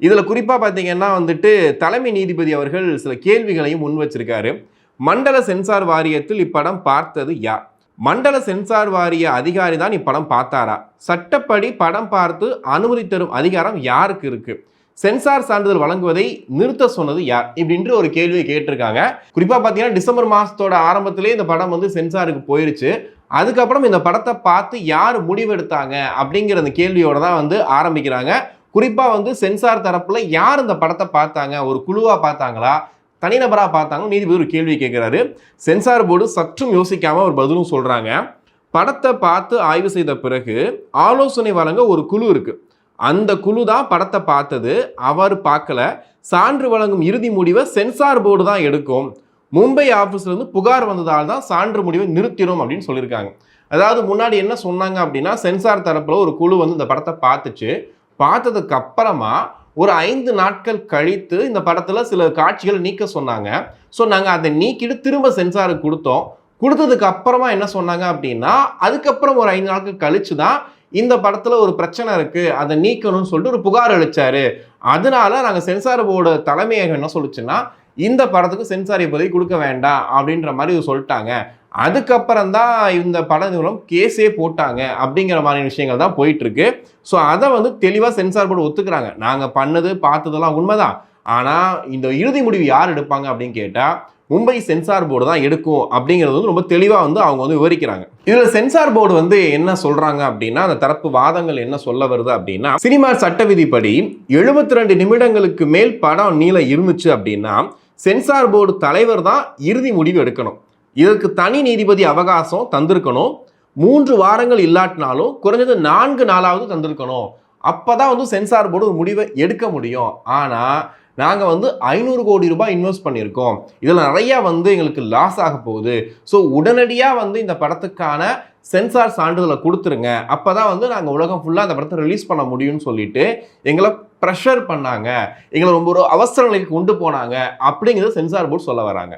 இதுல குறிப்பா பாத்தீங்கன்னா வந்துட்டு தலைமை நீதிபதி அவர்கள் சில கேள்விகளையும் முன் வச்சிருக்காரு. மண்டல சென்சார் வாரியத்தில் இப்படம் பார்த்தது யார்? மண்டல சென்சார் வாரிய அதிகாரி தான் இப்படம் பார்த்தாரா? சட்டப்படி படம் பார்த்து அனுமதி தரும் அதிகாரம் யாருக்கு இருக்கு? சென்சார் சான்றிதழ் வழங்குவதை நிறுத்த சொன்னது யார்? இப்படின்ற ஒரு கேள்வியை கேட்டிருக்காங்க. குறிப்பா பாத்தீங்கன்னா டிசம்பர் மாசத்தோட ஆரம்பத்திலே இந்த படம் வந்து சென்சாருக்கு போயிருச்சு. அதுக்கப்புறம் இந்த படத்தை பார்த்து யார் முடிவெடுத்தாங்க அப்படிங்கிற அந்த கேள்வியோட தான் வந்து ஆரம்பிக்கிறாங்க. குறிப்பா வந்து சென்சார் தரப்புல யார் இந்த படத்தை பார்த்தாங்க? ஒரு குழுவா பார்த்தாங்களா, தனிநபரா பார்த்தாங்க? நீதிபதி ஒரு கேள்வி கேட்கிறாரு. சென்சார் போர்டு சற்றும் யோசிக்காம ஒரு பதிலும் சொல்றாங்க. படத்தை பார்த்து ஆய்வு செய்த பிறகு ஆலோசனை வழங்க ஒரு குழு இருக்கு. அந்த குழு தான் படத்தை பார்த்தது. அவர் பார்க்கல. சான்று வழங்கும் இறுதி முடிவை சென்சார் போர்டு தான் எடுக்கும். மும்பை ஆபீஸ்ல இருந்து புகார் வந்ததால் தான் சான்று முடிவை நிறுத்திடும் அப்படின்னு சொல்லியிருக்காங்க. அதாவது முன்னாடி என்ன சொன்னாங்க அப்படின்னா, சென்சார் தரப்புல ஒரு குழு வந்து இந்த படத்தை பார்த்துச்சு. பார்த்ததுக்கு அப்புறமா ஒரு 5 நாட்கள் கழித்து இந்த படத்துல சில காட்சிகள் நீக்க சொன்னாங்க. ஸோ நாங்கள் அதை நீக்கிட்டு திரும்ப சென்சாருக்கு கொடுத்தோம். கொடுத்ததுக்கு அப்புறமா என்ன சொன்னாங்க அப்படின்னா, அதுக்கப்புறம் ஒரு 5 நாட்கள் கழிச்சு தான் இந்த படத்துல ஒரு பிரச்சனை இருக்கு, அதை நீக்கணும்னு சொல்லிட்டு ஒரு புகார் அளிச்சாரு. அதனால நாங்கள் சென்சார் போர்டு தலைமையகம் என்ன சொல்லுச்சுன்னா, இந்த படத்துக்கு சென்சார் இப்போதைக்கு கொடுக்க வேண்டாம் அப்படின்ற மாதிரி சொல்லிட்டாங்க. அதுக்கப்புறம் தான் இந்த பட நிறுவனம் கேஸே போட்டாங்க அப்படிங்கிற மாதிரி விஷயங்கள் தான் போயிட்டு இருக்கு. ஸோ அதை வந்து தெளிவாக சென்சார் போர்டு ஒத்துக்கிறாங்க. நாங்கள் பண்ணது பார்த்ததெல்லாம் உண்மைதான், ஆனால் இந்த இறுதி முடிவு யார் எடுப்பாங்க அப்படின்னு கேட்டால் மும்பை சென்சார் போர்டு தான் எடுக்கும் அப்படிங்கிறது வந்து ரொம்ப தெளிவாக வந்து அவங்க வந்து விவரிக்கிறாங்க. இதில் சென்சார் போர்டு வந்து என்ன சொல்றாங்க அப்படின்னா, அந்த தரப்பு வாதங்கள் என்ன சொல்ல வருது அப்படின்னா, சினிமா சட்ட விதிப்படி 72 நிமிடங்களுக்கு மேல் படம் நீள இருந்துச்சு அப்படின்னா சென்சார் போர்டு தலைவர் தான் இறுதி முடிவு எடுக்கணும். இதற்கு தனி நீதிபதி அவகாசம் தந்திருக்கணும். 3 வாரங்கள் இல்லாட்டினாலும் குறைஞ்சது 4 நாளாவது தந்திருக்கணும். அப்பதான் வந்து சென்சார் போர்டு ஒரு முடிவை எடுக்க முடியும். ஆனா நாங்க வந்து 500 கோடி ரூபாய் இன்வெஸ்ட் பண்ணியிருக்கோம், இதுல நிறைய வந்து எங்களுக்கு லாஸ் ஆக போகுது. ஸோ உடனடியா வந்து இந்த படத்துக்கான சென்சார் சான்றிதழை கொடுத்துருங்க, அப்பதான் வந்து நாங்கள் உலகம் ஃபுல்லாக அந்த படத்தை ரிலீஸ் பண்ண முடியும்னு சொல்லிட்டு எங்களை ப்ரெஷர் பண்ணாங்க, எங்களை ரொம்ப ஒரு அவசர நிலைக்கு கொண்டு போனாங்க அப்படிங்கிறது சென்சார் போர்டு சொல்ல வராங்க.